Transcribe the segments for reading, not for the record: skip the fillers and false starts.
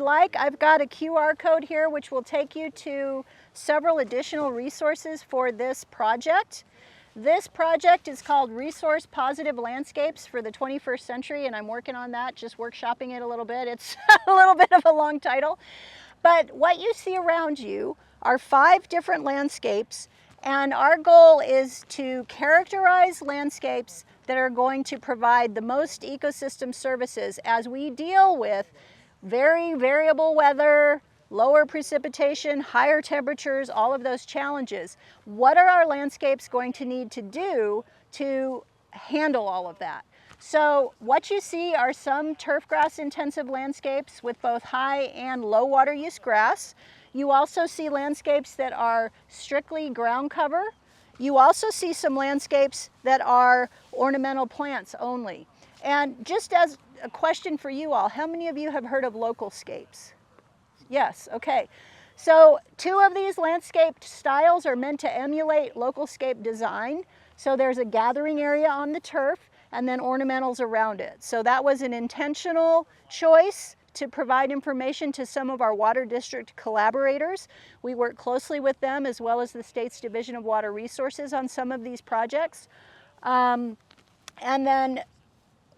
like, I've got a QR code here which will take you to several additional resources for this project. This project is called Resource Positive Landscapes for the 21st Century, and I'm working on that, just workshopping it a little bit. It's a little bit of a long title. But what you see around you are 5 different landscapes, and our goal is to characterize landscapes that are going to provide the most ecosystem services as we deal with very variable weather, lower precipitation, higher temperatures, all of those challenges. What are our landscapes going to need to do to handle all of that? So what you see are some turf grass intensive landscapes with both high and low water use grass. You also see landscapes that are strictly ground cover. You also see some landscapes that are ornamental plants only. And just as a question for you all, how many of you have heard of localscapes? Yes, okay. So 2 of these landscape styles are meant to emulate localscape design. So there's a gathering area on the turf and then ornamentals around it. So that was an intentional choice to provide information to some of our water district collaborators. We work closely with them as well as the state's Division of Water Resources on some of these projects. And then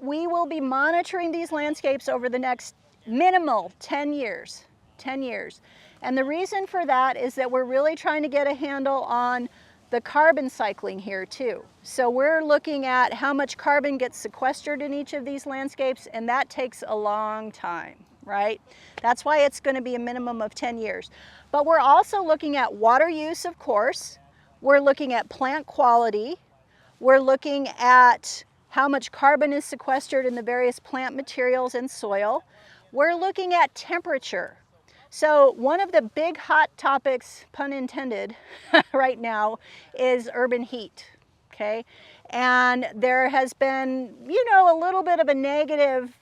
we will be monitoring these landscapes over the next minimal 10 years. 10 years. And the reason for that is that we're really trying to get a handle on the carbon cycling here too. So we're looking at how much carbon gets sequestered in each of these landscapes, and that takes a long time, right? That's why it's going to be a minimum of 10 years. But we're also looking at water use, of course. We're looking at plant quality. We're looking at how much carbon is sequestered in the various plant materials and soil. We're looking at temperature. So one of the big hot topics, pun intended, right now is urban heat, okay? And there has been, you know, a little bit of a negative,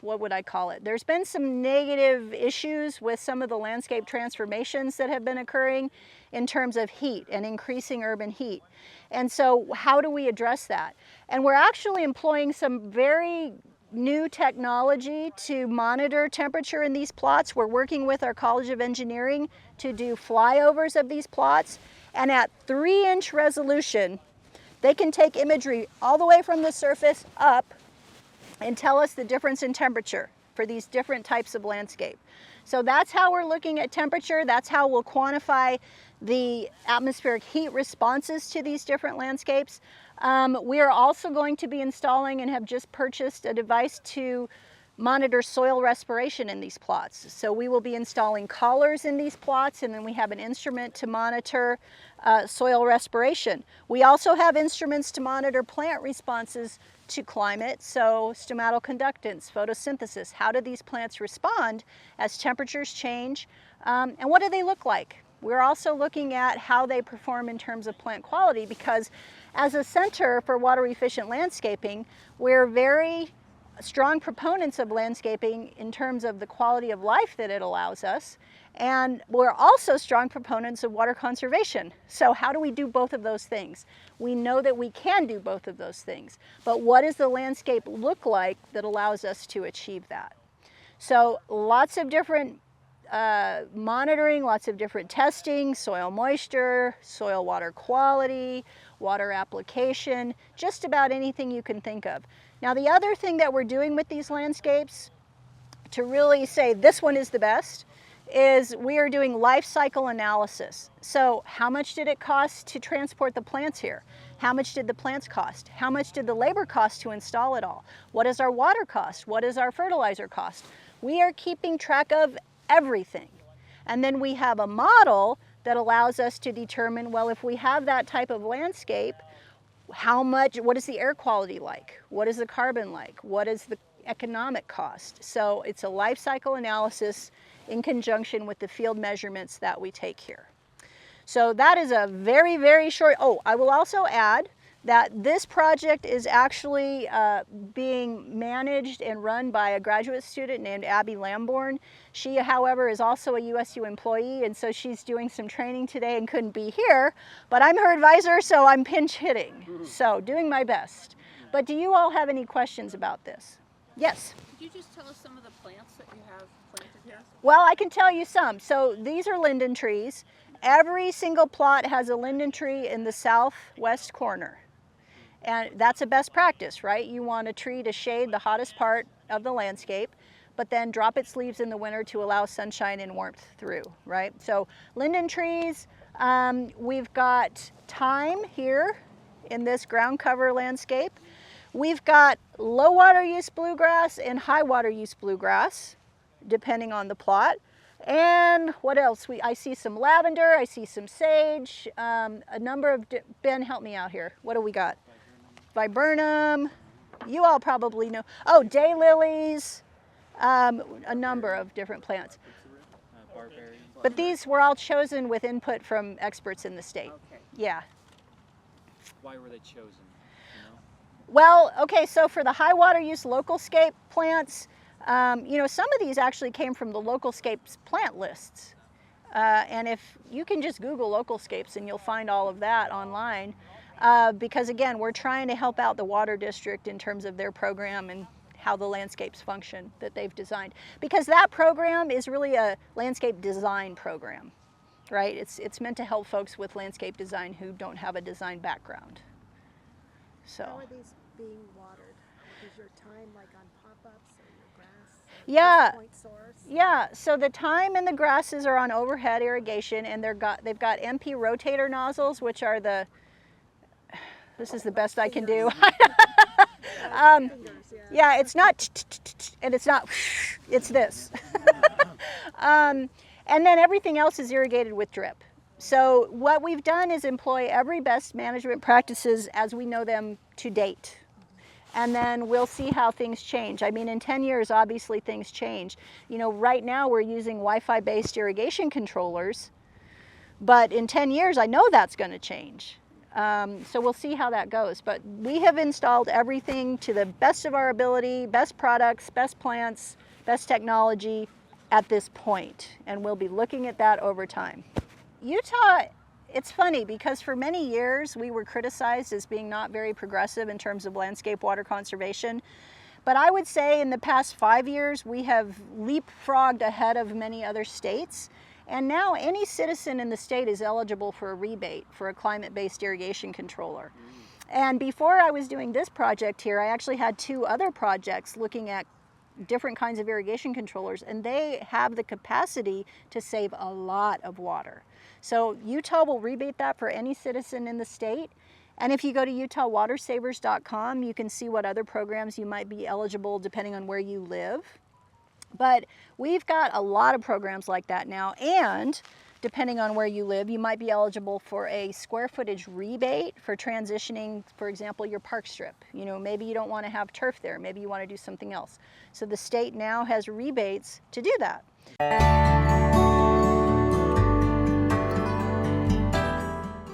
what would I call it? There's been some negative issues with some of the landscape transformations that have been occurring in terms of heat and increasing urban heat. And so how do we address that? And we're actually employing some very new technology to monitor temperature in these plots. We're working with our College of Engineering to do flyovers of these plots, and at 3-inch resolution they can take imagery all the way from the surface up and tell us the difference in temperature for these different types of landscape. So that's how we're looking at temperature. That's how we'll quantify the atmospheric heat responses to these different landscapes. We are also going to be installing and have just purchased a device to monitor soil respiration in these plots. So we will be installing collars in these plots, and then we have an instrument to monitor soil respiration. We also have instruments to monitor plant responses to climate, so stomatoconductance, photosynthesis. How do these plants respond as temperatures change, and what do they look like? We're also looking at how they perform in terms of plant quality, because as a Center for Water Efficient Landscaping, we're very strong proponents of landscaping in terms of the quality of life that it allows us, and we're also strong proponents of water conservation. So how do we do both of those things? We know that we can do both of those things, but what does the landscape look like that allows us to achieve that? So lots of different monitoring, lots of different testing, soil moisture, soil water quality, water application, just about anything you can think of. Now the other thing that we're doing with these landscapes to really say this one is the best is we are doing life cycle analysis. So how much did it cost to transport the plants here? How much did the plants cost? How much did the labor cost to install it all? What is our water cost? What is our fertilizer cost? We are keeping track of everything. And then we have a model that allows us to determine, well, if we have that type of landscape, what is the air quality like? What is the carbon like? What is the economic cost? So it's a life cycle analysis in conjunction with the field measurements that we take here. So that is a very, very short, I will also add that this project is actually being managed and run by a graduate student named Abby Lamborn. She, however, is also a USU employee, and so she's doing some training today and couldn't be here, but I'm her advisor, so I'm pinch hitting. So doing my best. But do you all have any questions about this? Yes. Could you just tell us some of the plants that you have planted here? Well, I can tell you some. So these are linden trees. Every single plot has a linden tree in the southwest corner. And that's a best practice, right? You want a tree to shade the hottest part of the landscape, but then drop its leaves in the winter to allow sunshine and warmth through, right? So linden trees, we've got thyme here in this ground cover landscape. We've got low water use bluegrass and high water use bluegrass, depending on the plot. And what else? I see some lavender, I see some sage, a number of, Ben, help me out here. What do we got? Viburnum, you all probably know. Oh, daylilies, a number of different plants. But these were all chosen with input from experts in the state. Okay. Yeah. Why were they chosen? You know? Well, okay, so for the high water use local scape plants, you know, some of these actually came from the local scapes plant lists. And if you can just Google local scapes and you'll find all of that online. Because again, we're trying to help out the water district in terms of their program and how the landscapes function that they've designed. Because that program is really a landscape design program, right? It's meant to help folks with landscape design who don't have a design background. So. How are these being watered? Is your time like on pop-ups or your grass? Yeah. Point source? Yeah, so the thyme and the grasses are on overhead irrigation, and they've got MP rotator nozzles, which are this is the best I can do. Fingers, Yeah, it's not and it's not it's this. And then everything else is irrigated with drip. So what we've done is employ every best management practices as we know them to date. And then we'll see how things change. I mean, in 10 years, obviously things change. You know, right now we're using Wi-Fi based irrigation controllers, but in 10 years, I know that's going to change. So we'll see how that goes. But we have installed everything to the best of our ability, best products, best plants, best technology at this point. And we'll be looking at that over time. Utah, it's funny because for many years we were criticized as being not very progressive in terms of landscape water conservation. But I would say in the past 5 years we have leapfrogged ahead of many other states. And now any citizen in the state is eligible for a rebate for a climate-based irrigation controller. And before I was doing this project here, I actually had 2 other projects looking at different kinds of irrigation controllers, and they have the capacity to save a lot of water. So Utah will rebate that for any citizen in the state. And if you go to utahwatersavers.com, you can see what other programs you might be eligible depending on where you live. But we've got a lot of programs like that now, and depending on where you live, you might be eligible for a square footage rebate for transitioning, for example, your park strip. You know, maybe you don't want to have turf there, maybe you want to do something else. So the state now has rebates to do that.